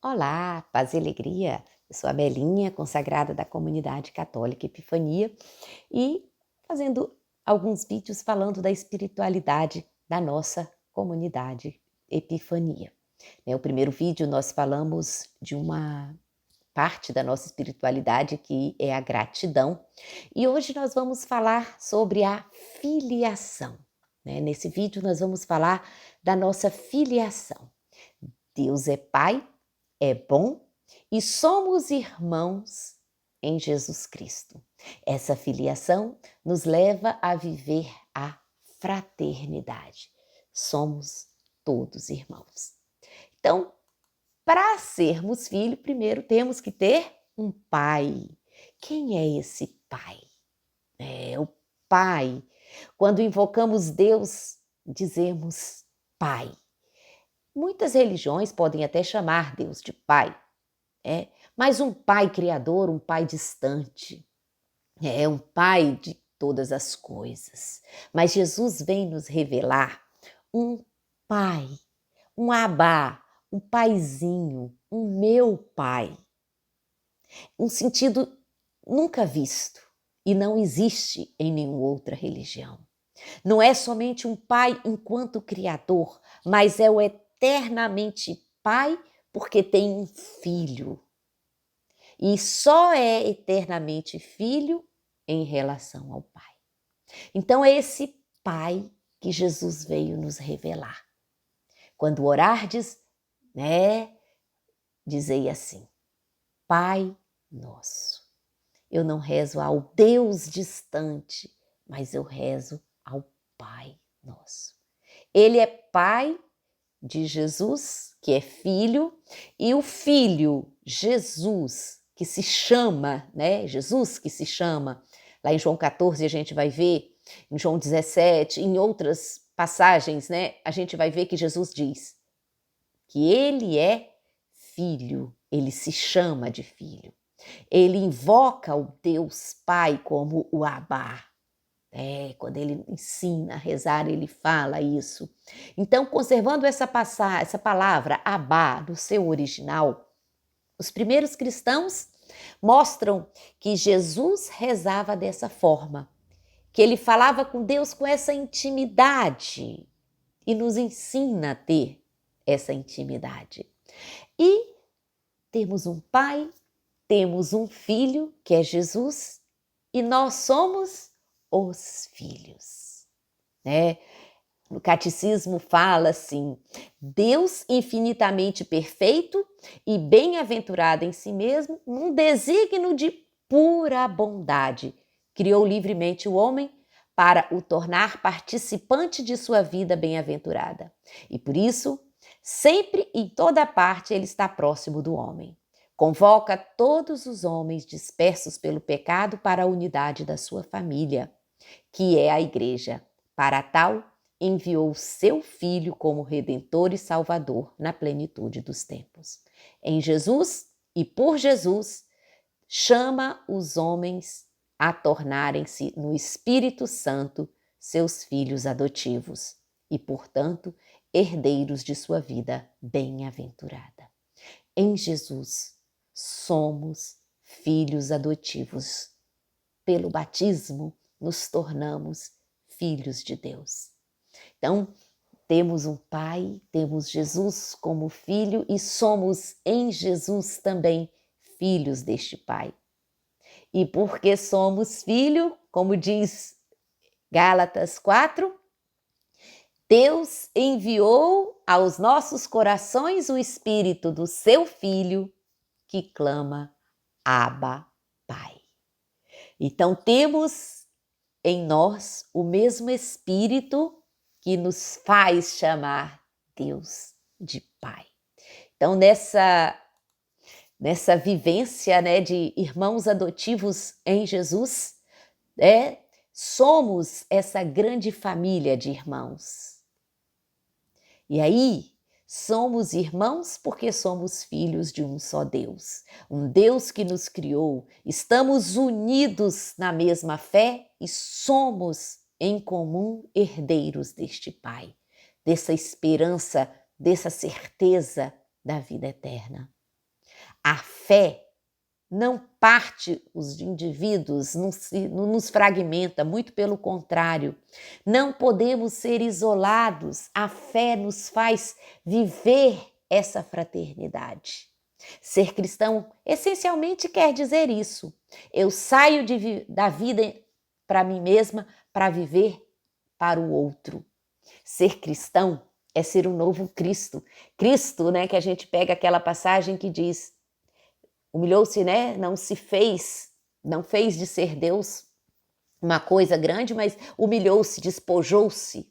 Olá, paz e alegria. Eu sou a Belinha, consagrada da comunidade católica Epifania, e fazendo alguns vídeos falando da espiritualidade da nossa comunidade Epifania. O primeiro vídeo nós falamos de uma parte da nossa espiritualidade que é a gratidão, e hoje nós vamos falar sobre a filiação. Nesse vídeo nós vamos falar da nossa filiação. Deus é Pai, é bom e somos irmãos em Jesus Cristo. Essa filiação nos leva a viver a fraternidade. Somos todos irmãos. Então, para sermos filhos, primeiro temos que ter um pai. Quem é esse pai? É o pai. Quando invocamos Deus, dizemos pai. Muitas religiões podem até chamar Deus de pai, mas um pai criador, um pai distante, é um pai de todas as coisas. Mas Jesus vem nos revelar um pai, um abá, um paizinho, um meu pai. Um sentido nunca visto e não existe em nenhuma outra religião. Não é somente um pai enquanto criador, mas é o eternamente pai porque tem um filho. E só é eternamente filho em relação ao pai. Então é esse pai que Jesus veio nos revelar. Quando orardes, dizei assim: Pai nosso. Eu não rezo ao Deus distante, mas eu rezo ao Pai nosso. Ele é pai de Jesus, que é filho, e o filho, Jesus, que se chama, Jesus que se chama, lá em João 14 a gente vai ver, em João 17, em outras passagens, a gente vai ver que Jesus diz que ele é filho, ele se chama de filho. Ele invoca o Deus Pai como o Abá. Quando ele ensina a rezar, ele fala isso. Então, conservando essa palavra Abá no seu original, os primeiros cristãos mostram que Jesus rezava dessa forma, que ele falava com Deus com essa intimidade e nos ensina a ter essa intimidade. E temos um Pai, temos um Filho, que é Jesus, e nós somos os filhos. No catecismo fala assim: Deus infinitamente perfeito e bem-aventurado em si mesmo, num desígnio de pura bondade, criou livremente o homem para o tornar participante de sua vida bem-aventurada. E por isso, sempre e em toda parte ele está próximo do homem. Convoca todos os homens dispersos pelo pecado para a unidade da sua família, que é a Igreja. Para tal, enviou seu Filho como Redentor e Salvador na plenitude dos tempos. Em Jesus e por Jesus, chama os homens a tornarem-se no Espírito Santo seus filhos adotivos e, portanto, herdeiros de sua vida bem-aventurada. Em Jesus, somos filhos adotivos. Pelo batismo, nos tornamos filhos de Deus. Então, temos um Pai, temos Jesus como Filho e somos em Jesus também filhos deste Pai. E porque somos filho, como diz Gálatas 4, Deus enviou aos nossos corações o Espírito do seu Filho, que clama, Abba, Pai. Então temos em nós o mesmo Espírito que nos faz chamar Deus de Pai. Então nessa vivência de irmãos adotivos em Jesus, somos essa grande família de irmãos. E aí, somos irmãos porque somos filhos de um só Deus. Um Deus que nos criou. Estamos unidos na mesma fé e somos em comum herdeiros deste Pai, dessa esperança, dessa certeza da vida eterna. A fé não parte os indivíduos, não nos fragmenta, muito pelo contrário. Não podemos ser isolados. A fé nos faz viver essa fraternidade. Ser cristão essencialmente quer dizer isso. Eu saio da vida para mim mesma para viver para o outro. Ser cristão é ser um novo Cristo. Cristo, né, que a gente pega aquela passagem que diz: humilhou-se, né? Não fez de ser Deus uma coisa grande, mas humilhou-se, despojou-se.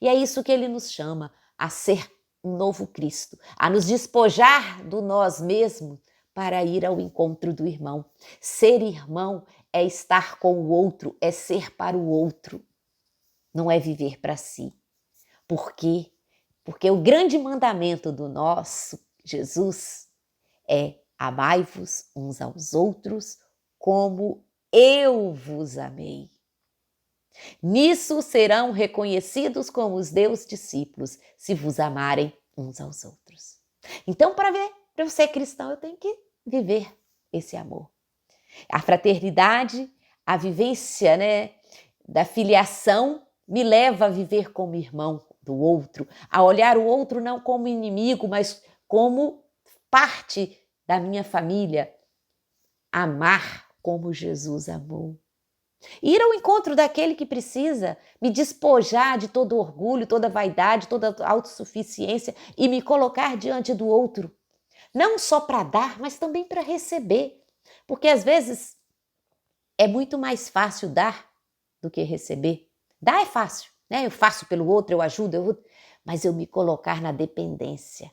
E é isso que ele nos chama, a ser um novo Cristo, a nos despojar do nós mesmos para ir ao encontro do irmão. Ser irmão é estar com o outro, é ser para o outro, não é viver para si. Por quê? Porque o grande mandamento do nosso Jesus é: amai-vos uns aos outros como eu vos amei. Nisso serão reconhecidos como os meus discípulos, se vos amarem uns aos outros. Então, para eu ser cristão, eu tenho que viver esse amor. A fraternidade, a vivência, né, da filiação me leva a viver como irmão do outro, a olhar o outro não como inimigo, mas como parte da minha família, amar como Jesus amou. Ir ao encontro daquele que precisa, me despojar de todo orgulho, toda vaidade, toda autossuficiência e me colocar diante do outro. Não só para dar, mas também para receber. Porque às vezes é muito mais fácil dar do que receber. Dar é fácil, né? Eu faço pelo outro, eu ajudo, mas eu me colocar na dependência.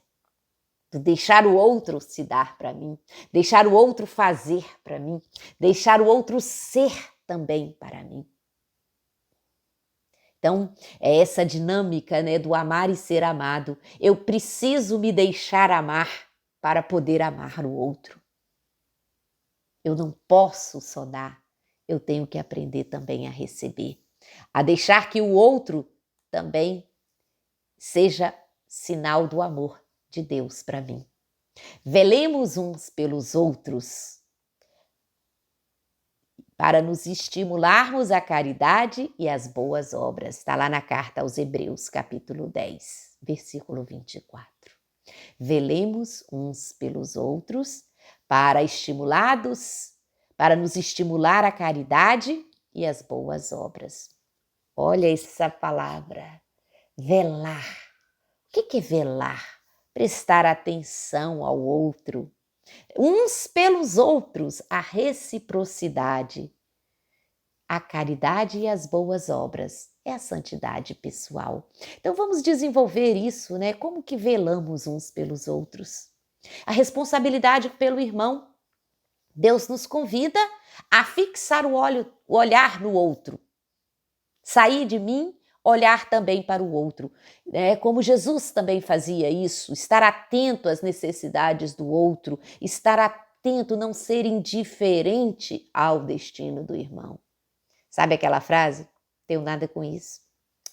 Deixar o outro se dar para mim, deixar o outro fazer para mim, deixar o outro ser também para mim. Então, é essa dinâmica, né, do amar e ser amado. Eu preciso me deixar amar para poder amar o outro. Eu não posso só dar, eu tenho que aprender também a receber, a deixar que o outro também seja sinal do amor de Deus para mim. Velemos uns pelos outros para nos estimularmos à caridade e às boas obras. Está lá na carta aos Hebreus, capítulo 10, versículo 24. Velemos uns pelos outros para nos estimular à caridade e às boas obras. Olha essa palavra, velar. O que é velar? Prestar atenção ao outro, uns pelos outros, a reciprocidade, a caridade e as boas obras, é a santidade pessoal. Então vamos desenvolver isso, né? Como que velamos uns pelos outros? A responsabilidade pelo irmão. Deus nos convida a fixar o olhar no outro, sair de mim, olhar também para o outro, como Jesus também fazia isso, estar atento às necessidades do outro, estar atento, não ser indiferente ao destino do irmão. Sabe aquela frase? Tenho nada com isso.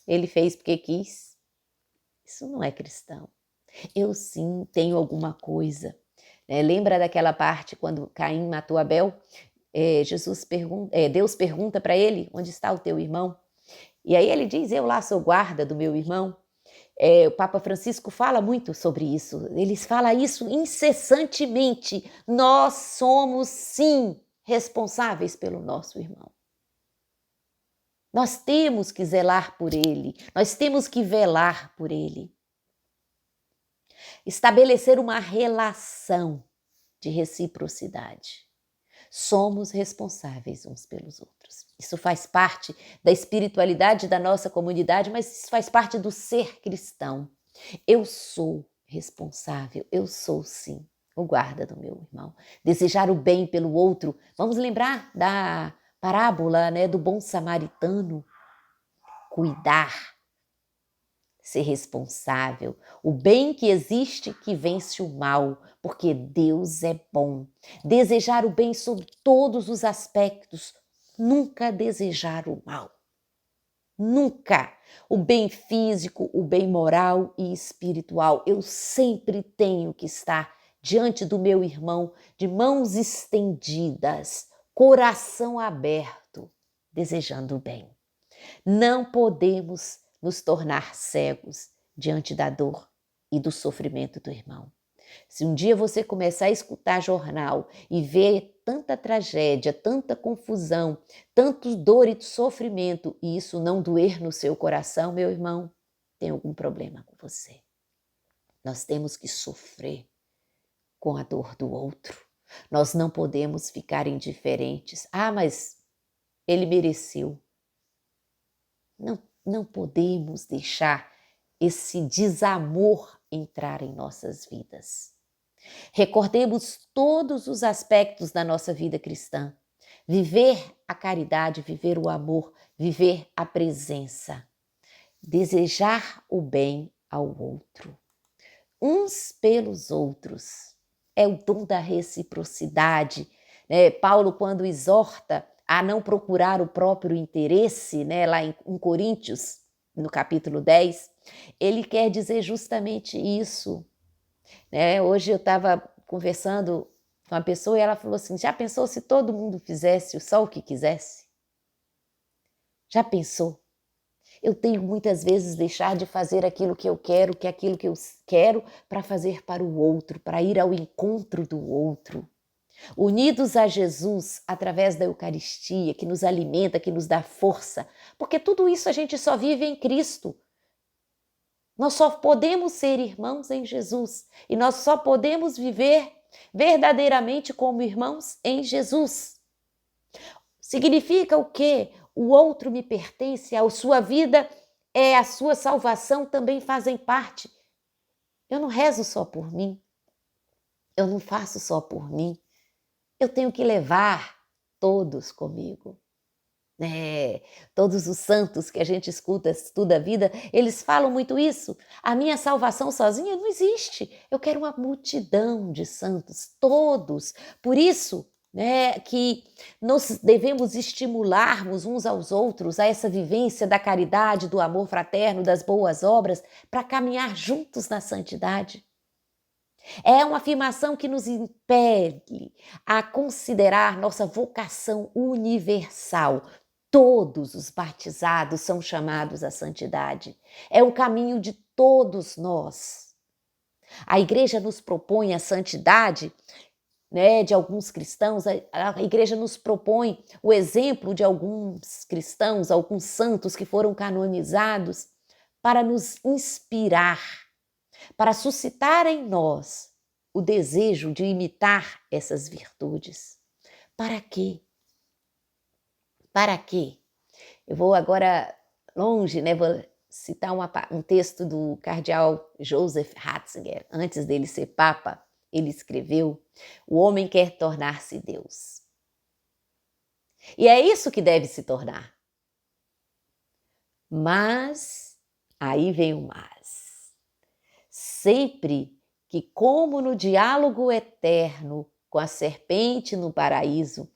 Ele fez porque quis. Isso não é cristão. Eu sim tenho alguma coisa. Lembra daquela parte quando Caim matou Abel? Deus pergunta para ele, onde está o teu irmão? E aí ele diz, eu lá sou guarda do meu irmão. O Papa Francisco fala muito sobre isso. Ele fala isso incessantemente. Nós somos, sim, responsáveis pelo nosso irmão. Nós temos que zelar por ele. Nós temos que velar por ele. Estabelecer uma relação de reciprocidade. Somos responsáveis uns pelos outros. Isso faz parte da espiritualidade da nossa comunidade, mas isso faz parte do ser cristão. Eu sou responsável, eu sou sim o guarda do meu irmão. Desejar o bem pelo outro. Vamos lembrar da parábola, né, do bom samaritano. Cuidar, ser responsável. O bem que existe que vence o mal, porque Deus é bom. Desejar o bem sobre todos os aspectos, nunca desejar o mal. Nunca. O bem físico, o bem moral e espiritual. Eu sempre tenho que estar diante do meu irmão, de mãos estendidas, coração aberto, desejando o bem. Não podemos nos tornar cegos diante da dor e do sofrimento do irmão. Se um dia você começar a escutar jornal e ver tanta tragédia, tanta confusão, tanto dor e sofrimento, e isso não doer no seu coração, meu irmão, tem algum problema com você. Nós temos que sofrer com a dor do outro. Nós não podemos ficar indiferentes. Ah, mas ele mereceu. Não podemos deixar esse desamor entrar em nossas vidas. Recordemos todos os aspectos da nossa vida cristã. Viver a caridade, viver o amor, viver a presença. Desejar o bem ao outro. Uns pelos outros. É o dom da reciprocidade. Paulo, quando exorta a não procurar o próprio interesse, lá em Coríntios, no capítulo 10, ele quer dizer justamente isso. Hoje eu estava conversando com uma pessoa e ela falou assim, já pensou se todo mundo fizesse só o que quisesse? Já pensou? Eu tenho muitas vezes deixar de fazer aquilo que eu quero, para fazer para o outro, para ir ao encontro do outro. Unidos a Jesus através da Eucaristia, que nos alimenta, que nos dá força, porque tudo isso a gente só vive em Cristo. Nós só podemos ser irmãos em Jesus e nós só podemos viver verdadeiramente como irmãos em Jesus. Significa o quê? O outro me pertence, a sua vida a sua salvação também fazem parte. Eu não rezo só por mim, eu não faço só por mim, eu tenho que levar todos comigo. Todos os santos que a gente estuda a vida, eles falam muito isso. A minha salvação sozinha não existe. Eu quero uma multidão de santos, todos. Por isso, que nós devemos estimularmos uns aos outros a essa vivência da caridade, do amor fraterno, das boas obras, para caminhar juntos na santidade. É uma afirmação que nos impele a considerar nossa vocação universal. Todos os batizados são chamados à santidade. É o caminho de todos nós. A igreja nos propõe a santidade, de alguns cristãos. A igreja nos propõe o exemplo de alguns cristãos, alguns santos que foram canonizados, para nos inspirar, para suscitar em nós o desejo de imitar essas virtudes. Para quê? Para quê? Eu vou agora longe, vou citar um texto do cardeal Joseph Ratzinger. Antes dele ser papa, ele escreveu: o homem quer tornar-se Deus. E é isso que deve se tornar. Mas, aí vem o mas. Sempre que, como no diálogo eterno com a serpente no paraíso,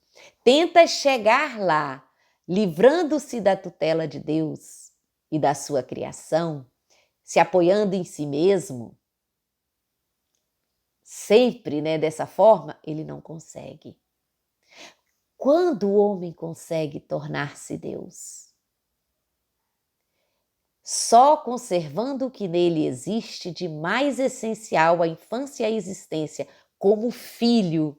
tenta chegar lá, livrando-se da tutela de Deus e da sua criação, se apoiando em si mesmo, sempre, dessa forma, ele não consegue. Quando o homem consegue tornar-se Deus? Só conservando o que nele existe de mais essencial à infância e à existência, como filho,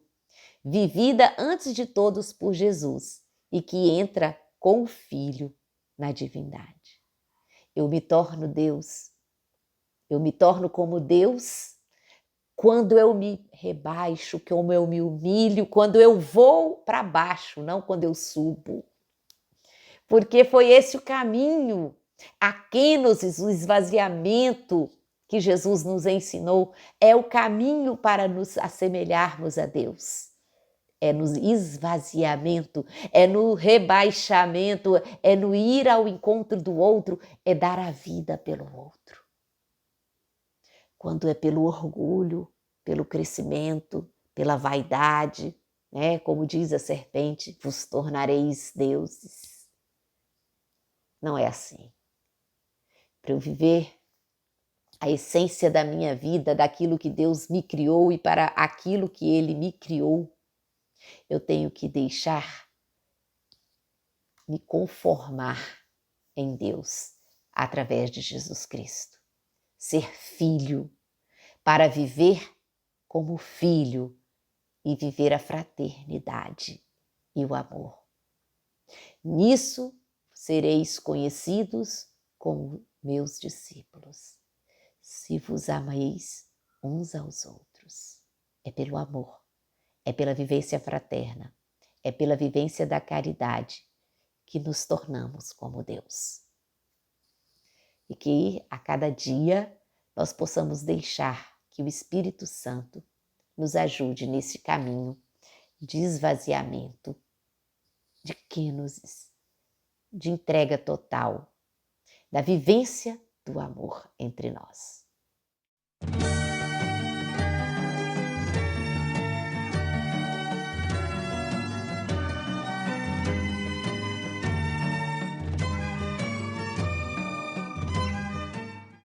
vivida antes de todos por Jesus, e que entra com o Filho na divindade. Eu me torno Deus, eu me torno como Deus quando eu me rebaixo, quando eu me humilho, quando eu vou para baixo, não quando eu subo. Porque foi esse o caminho, a kenosis, o esvaziamento que Jesus nos ensinou, é o caminho para nos assemelharmos a Deus. É no esvaziamento, é no rebaixamento, é no ir ao encontro do outro, é dar a vida pelo outro. Quando é pelo orgulho, pelo crescimento, pela vaidade, como diz a serpente, vos tornareis deuses. Não é assim. Para eu viver a essência da minha vida, daquilo que Deus me criou e para aquilo que Ele me criou, eu tenho que deixar me conformar em Deus através de Jesus Cristo. Ser filho, para viver como filho e viver a fraternidade e o amor. Nisso sereis conhecidos como meus discípulos, se vos ameis uns aos outros. É pelo amor, é pela vivência fraterna, é pela vivência da caridade que nos tornamos como Deus. E que a cada dia nós possamos deixar que o Espírito Santo nos ajude nesse caminho de esvaziamento, de kenosis, de entrega total, da vivência do amor entre nós.